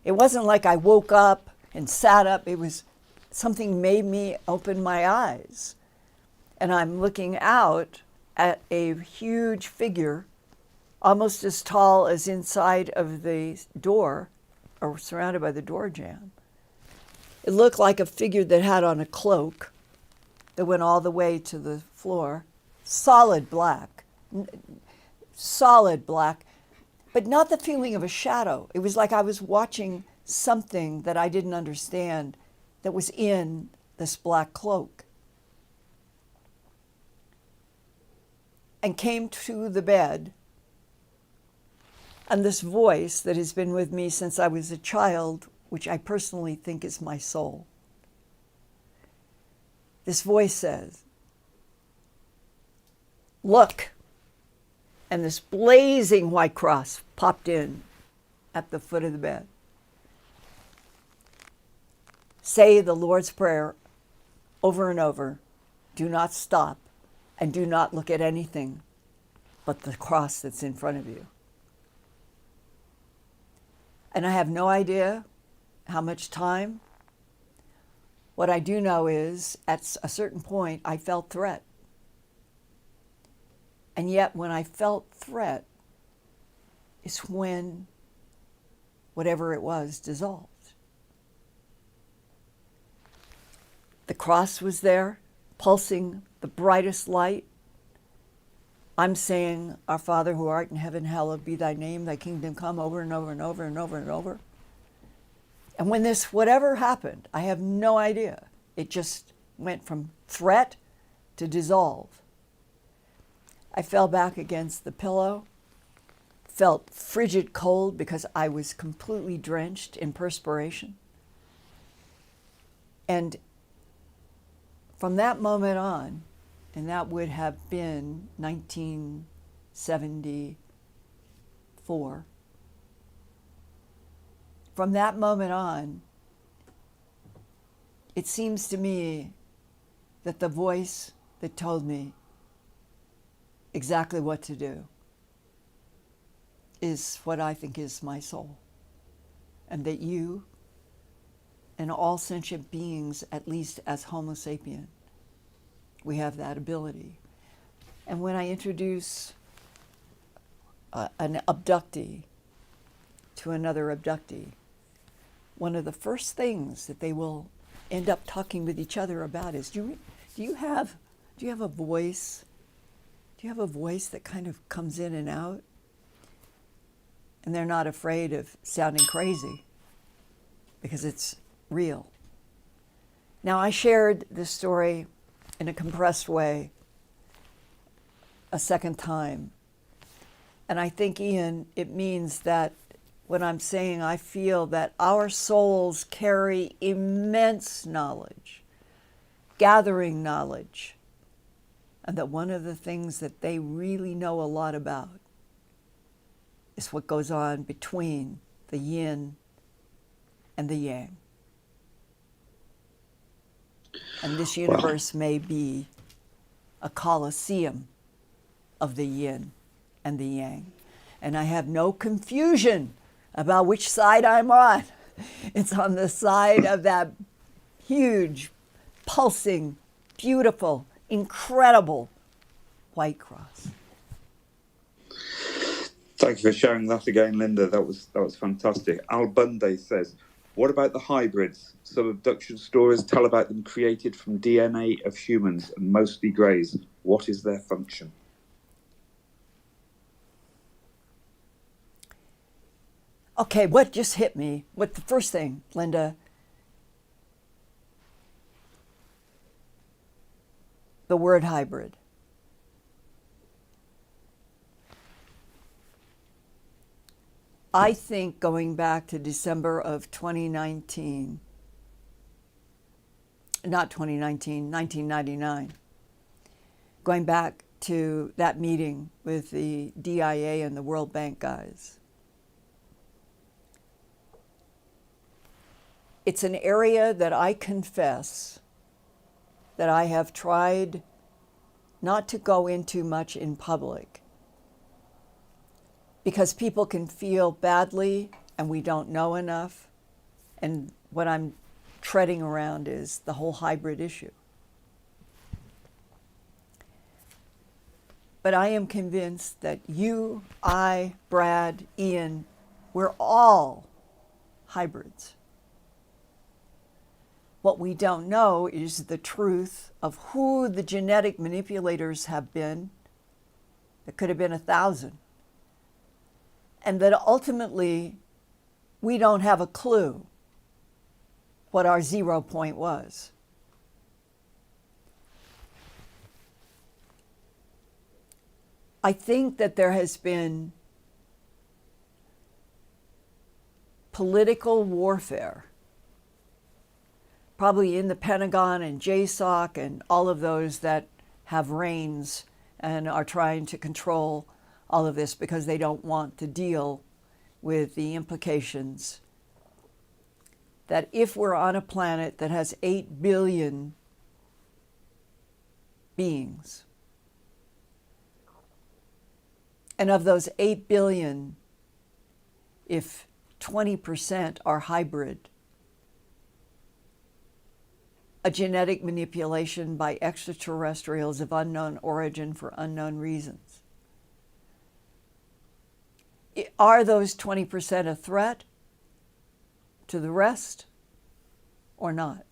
It wasn't like I woke up and sat up. It was something made me open my eyes. And I'm looking out at a huge figure, almost as tall as inside of the door, or surrounded by the door jamb. It looked like a figure that had on a cloak that went all the way to the floor, solid black, but not the feeling of a shadow. It was like I was watching something that I didn't understand that was in this black cloak. And came to the bed, and this voice that has been with me since I was a child, which I personally think is my soul. This voice says, "Look." And this blazing white cross popped in at the foot of the bed. Say the Lord's Prayer over and over. Do not stop, and do not look at anything but the cross that's in front of you. And I have no idea how much time. What I do know is at a certain point I felt threat. And yet when I felt threat is when whatever it was dissolved. The cross was there, pulsing the brightest light. I'm saying, "Our Father who art in heaven, hallowed be thy name, thy kingdom come," over and over and over and over and over. And when this whatever happened, I have no idea. It just went from threat to dissolve. I fell back against the pillow, felt frigid cold because I was completely drenched in perspiration. And from that moment on, and that would have been 1974, from that moment on, it seems to me that the voice that told me exactly what to do is what I think is my soul. And that you and all sentient beings, at least as Homo sapien, we have that ability. And when I introduce an abductee to another abductee, one of the first things that they will end up talking with each other about is, do you have a voice? Do you have a voice that kind of comes in and out? And they're not afraid of sounding crazy because it's real. Now, I shared this story in a compressed way a second time. And I think, Ian, it means that when I'm saying I feel that our souls carry immense knowledge, gathering knowledge, and that one of the things that they really know a lot about is what goes on between the yin and the yang. And this universe may be a coliseum of the yin and the yang. And I have no confusion about which side I'm on. It's on the side of that huge, pulsing, beautiful, incredible white cross. Thank you for sharing that again, Linda. That was fantastic. Al Bundy says, "What about the hybrids? Some abduction stories tell about them created from DNA of humans and mostly greys. What is their function?" Okay, what just hit me? What the first thing, Linda? the word hybrid. I think going back to December of 2019, not 2019, 1999, going back to that meeting with the DIA and the World Bank guys. It's an area that I confess that I have tried not to go into much in public, because people can feel badly and we don't know enough. And what I'm treading around is the whole hybrid issue. But I am convinced that you, I, Brad, Ian, we're all hybrids. What we don't know is the truth of who the genetic manipulators have been. It could have been 1,000. And that ultimately, we don't have a clue what our 0 point was. I think that there has been political warfare, probably in the Pentagon and JSOC and all of those that have reins and are trying to control all of this because they don't want to deal with the implications that if we're on a planet that has 8 billion beings, and of those 8 billion, if 20% are hybrid, a genetic manipulation by extraterrestrials of unknown origin for unknown reasons. Are those 20% a threat to the rest or not?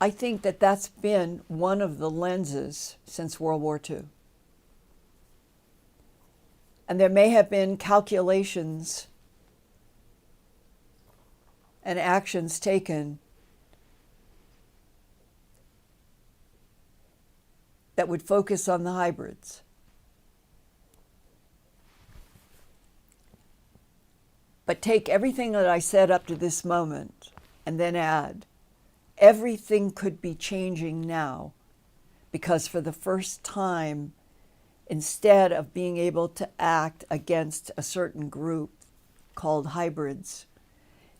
I think that that's been one of the lenses since World War II. And there may have been calculations and actions taken that would focus on the hybrids. But take everything that I said up to this moment and then add, everything could be changing now, because for the first time, instead of being able to act against a certain group called hybrids,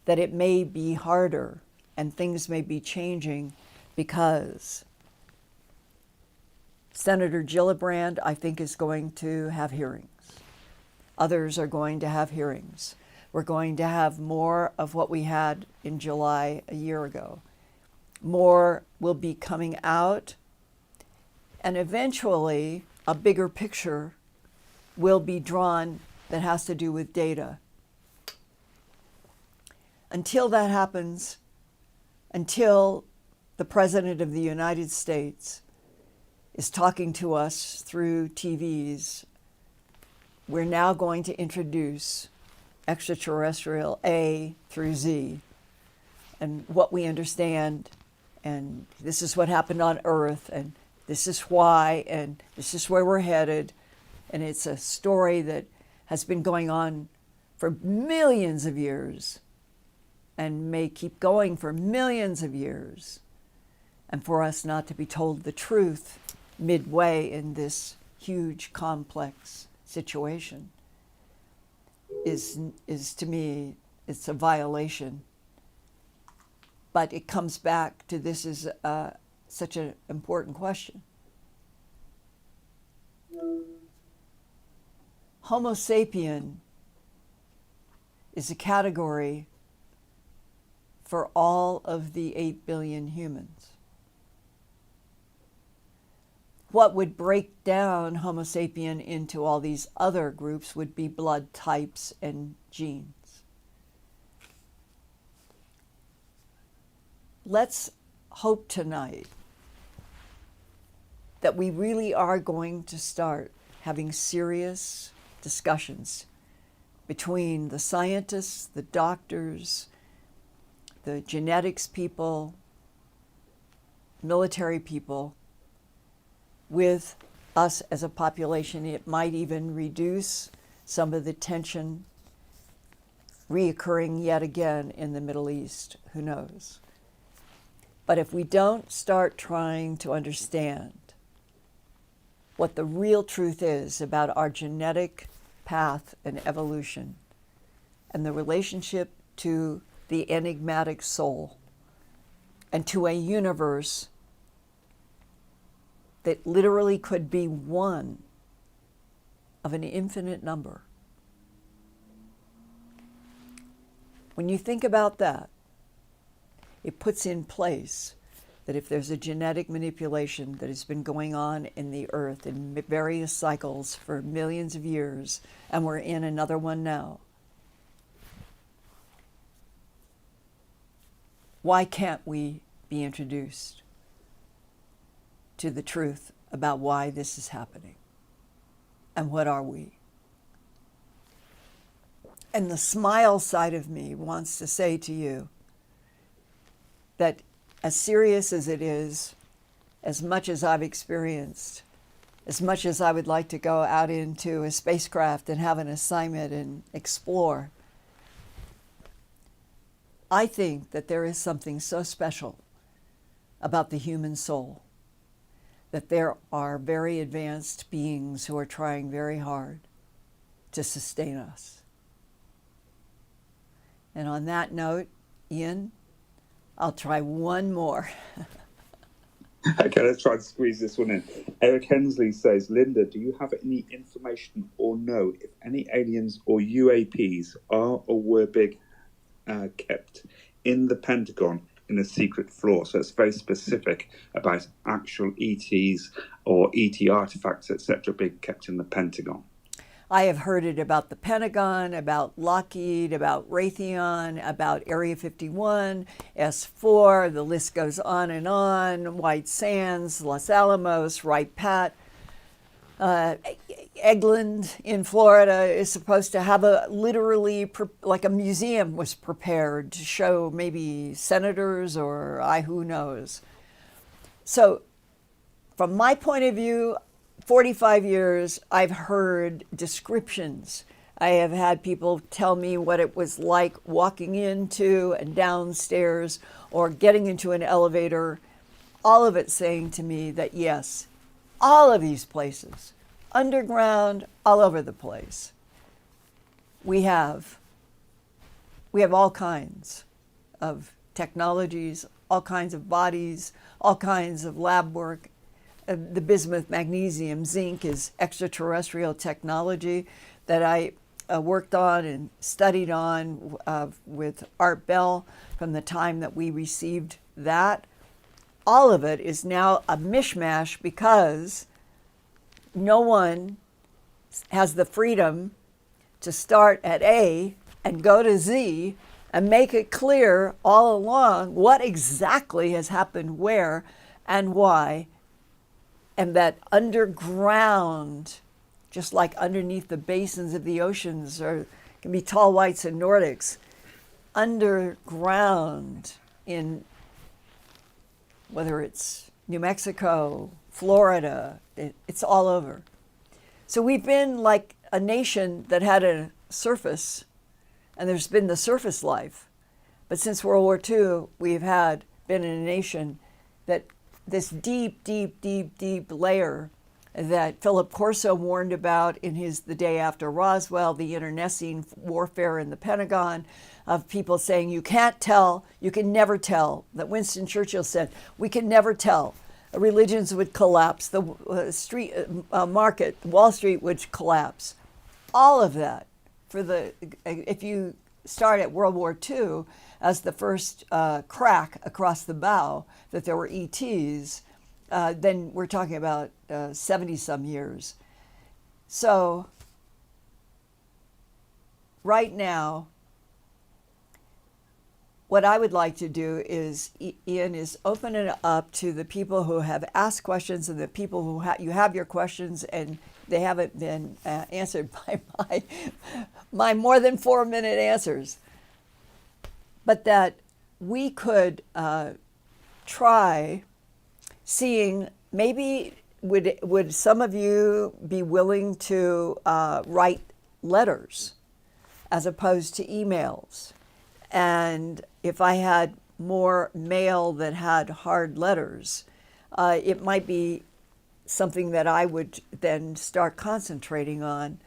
that it may be harder and things may be changing, because Senator Gillibrand, I think, is going to have hearings. Others are going to have hearings. We're going to have more of what we had in July a year ago. More will be coming out, and eventually a bigger picture will be drawn that has to do with data. Until that happens, until the President of the United States is talking to us through TVs, we're now going to introduce extraterrestrial A through Z, and what we understand, and this is what happened on Earth, and this is why, and this is where we're headed. And it's a story that has been going on for millions of years and may keep going for millions of years. And for us not to be told the truth midway in this huge, complex situation is to me, it's a violation. But it comes back to this is such an important question. Homo sapien is a category for all of the 8 billion humans. What would break down Homo sapien into all these other groups would be blood types and genes. Let's hope tonight that we really are going to start having serious discussions between the scientists, the doctors, the genetics people, military people with us as a population. It might even reduce some of the tension reoccurring yet again in the Middle East. Who knows? But if we don't start trying to understand what the real truth is about our genetic path and evolution and the relationship to the enigmatic soul and to a universe that literally could be one of an infinite number. When you think about that, it puts in place that if there's a genetic manipulation that has been going on in the earth in various cycles for millions of years, and we're in another one now, why can't we be introduced to the truth about why this is happening? And what are we? And the smile side of me wants to say to you that as serious as it is, as much as I've experienced, as much as I would like to go out into a spacecraft and have an assignment and explore, I think that there is something so special about the human soul, that there are very advanced beings who are trying very hard to sustain us. And on that note, Ian, I'll try one more. Okay, let's try to squeeze this one in. Eric Hensley says, Linda, do you have any information or know if any aliens or UAPs are or were kept in the Pentagon in a secret floor? So it's very specific about actual ETs or ET artifacts, etc., being kept in the Pentagon. I have heard it about the Pentagon, about Lockheed, about Raytheon, about Area 51, S4, the list goes on, White Sands, Los Alamos, Wright Pat. Eglin in Florida is supposed to have like a museum was prepared to show maybe senators or who knows. So from my point of view, 45 years, I've heard descriptions. I have had people tell me what it was like walking into and downstairs or getting into an elevator, all of it saying to me that yes, all of these places, underground, all over the place, we have all kinds of technologies, all kinds of bodies, all kinds of lab work. The bismuth, magnesium, zinc is extraterrestrial technology that I worked on and studied on with Art Bell from the time that we received that. All of it is now a mishmash because no one has the freedom to start at A and go to Z and make it clear all along what exactly has happened where and why. And that underground, just like underneath the basins of the oceans, or can be tall whites and Nordics, underground in whether it's New Mexico, Florida, it's all over. So we've been like a nation that had a surface, and there's been the surface life. But since World War II, we've been in a nation that this deep, deep, deep, deep layer that Philip Corso warned about in his The Day After Roswell, the internecine warfare in the Pentagon, of people saying you can't tell, you can never tell, that Winston Churchill said, we can never tell. Religions would collapse, the street market, Wall Street would collapse. All of that, if you start at World War II as the first crack across the bow that there were ETs, then we're talking about 70-some years. So right now, what I would like to do is, Ian, is open it up to the people who have asked questions and the people who you have your questions and they haven't been answered by my more than 4-minute answers. But that we could try seeing maybe would some of you be willing to write letters as opposed to emails? And if I had more mail that had hard letters, it might be something that I would then start concentrating on,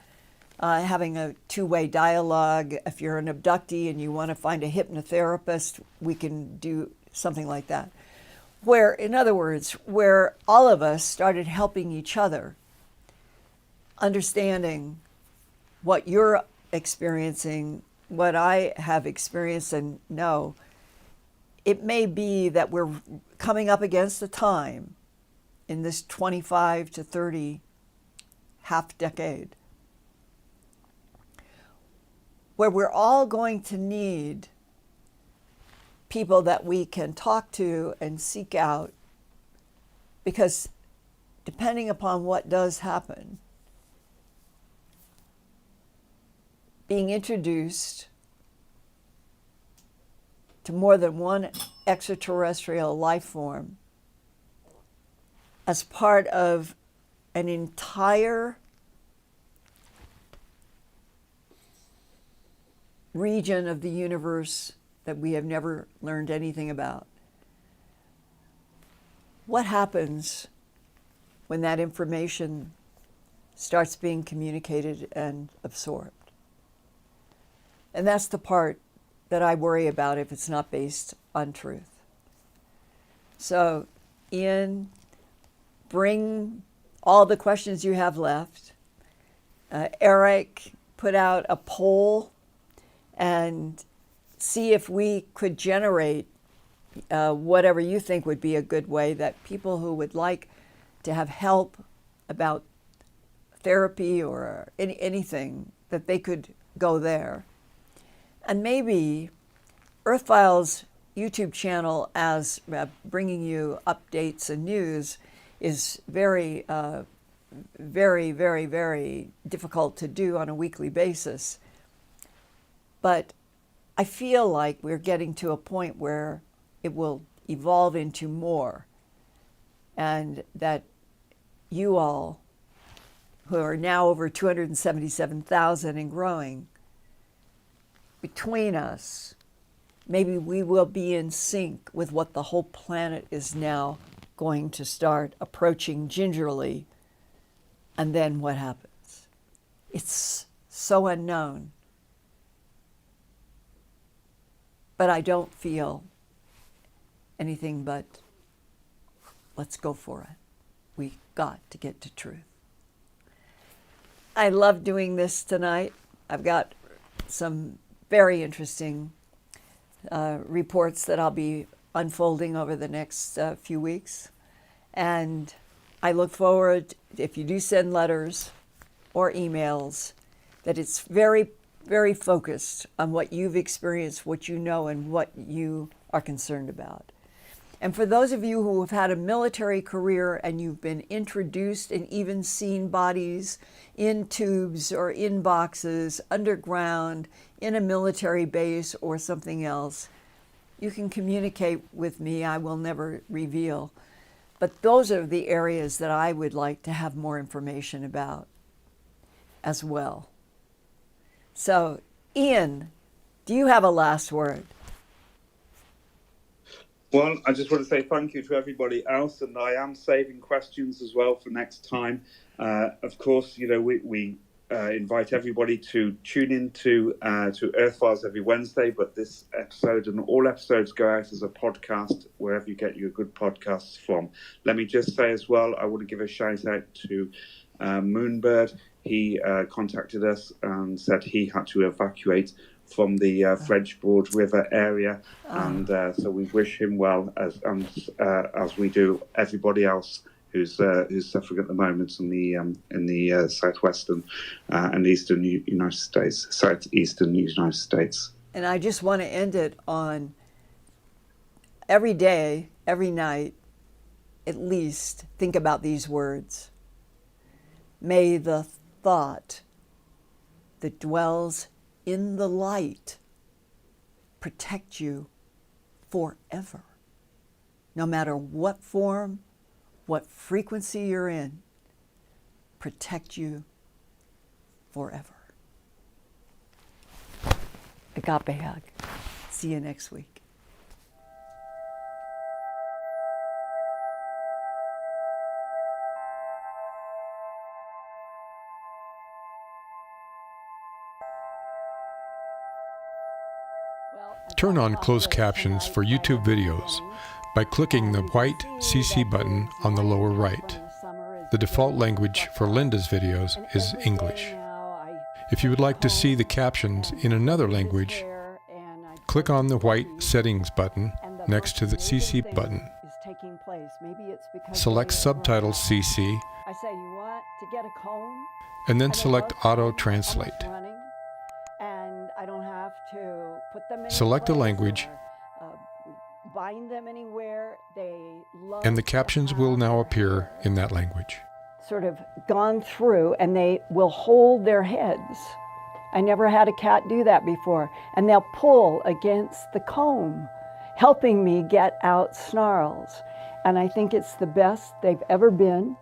having a two-way dialogue. If you're an abductee and you want to find a hypnotherapist, we can do something like that. Where, in other words, where all of us started helping each other, understanding what you're experiencing, what I have experienced and know. It may be that we're coming up against a time in this 25 to 30 half decade where we're all going to need people that we can talk to and seek out, because depending upon what does happen, being introduced to more than one extraterrestrial life form as part of an entire region of the universe that we have never learned anything about. What happens when that information starts being communicated and absorbed? And that's the part that I worry about if it's not based on truth. So, Ian, bring all the questions you have left. Eric, put out a poll and see if we could generate whatever you think would be a good way that people who would like to have help about therapy or anything, that they could go there. And maybe Earthfiles YouTube channel, as bringing you updates and news, is very, very, very, very difficult to do on a weekly basis. But I feel like we're getting to a point where it will evolve into more, and that you all, who are now over 277,000 and growing, between us, maybe we will be in sync with what the whole planet is now going to start approaching gingerly. And then what happens? It's so unknown. But I don't feel anything but, let's go for it. We got to get to truth. I love doing this tonight. I've got some very interesting reports that I'll be unfolding over the next few weeks. And I look forward, if you do send letters or emails, that it's very, very focused on what you've experienced, what you know, and what you are concerned about. And for those of you who have had a military career and you've been introduced and even seen bodies in tubes or in boxes underground in a military base or something else, you can communicate with me. I will never reveal. But those are the areas that I would like to have more information about as well. So, Ian, do you have a last word? Well, I just want to say thank you to everybody else, and I am saving questions as well for next time. Of course, you know, we invite everybody to tune in to Earthfiles every Wednesday, but this episode and all episodes go out as a podcast wherever you get your good podcasts from. Let me just say as well, I want to give a shout out to Moonbird. He contacted us and said he had to evacuate from the French Broad River area, and so we wish him well, as we do everybody else who's suffering at the moment in the southwestern and eastern United States, southeastern United States. And I just want to end it on every day, every night, at least think about these words. May the thought that dwells in the light protect you forever, no matter what form what frequency you're in, protect you forever. Agape hug. See you next week. Turn on closed captions for YouTube videos by clicking the white CC button on the lower right. The default language for Linda's videos is English. If you would like to see the captions in another language, click on the white Settings button next to the CC button. Select Subtitles CC, and then select Auto Translate. Select a language, and the captions will now appear in that language. Sort of gone through, and they will hold their heads. I never had a cat do that before. And they'll pull against the comb, helping me get out snarls. And I think it's the best they've ever been.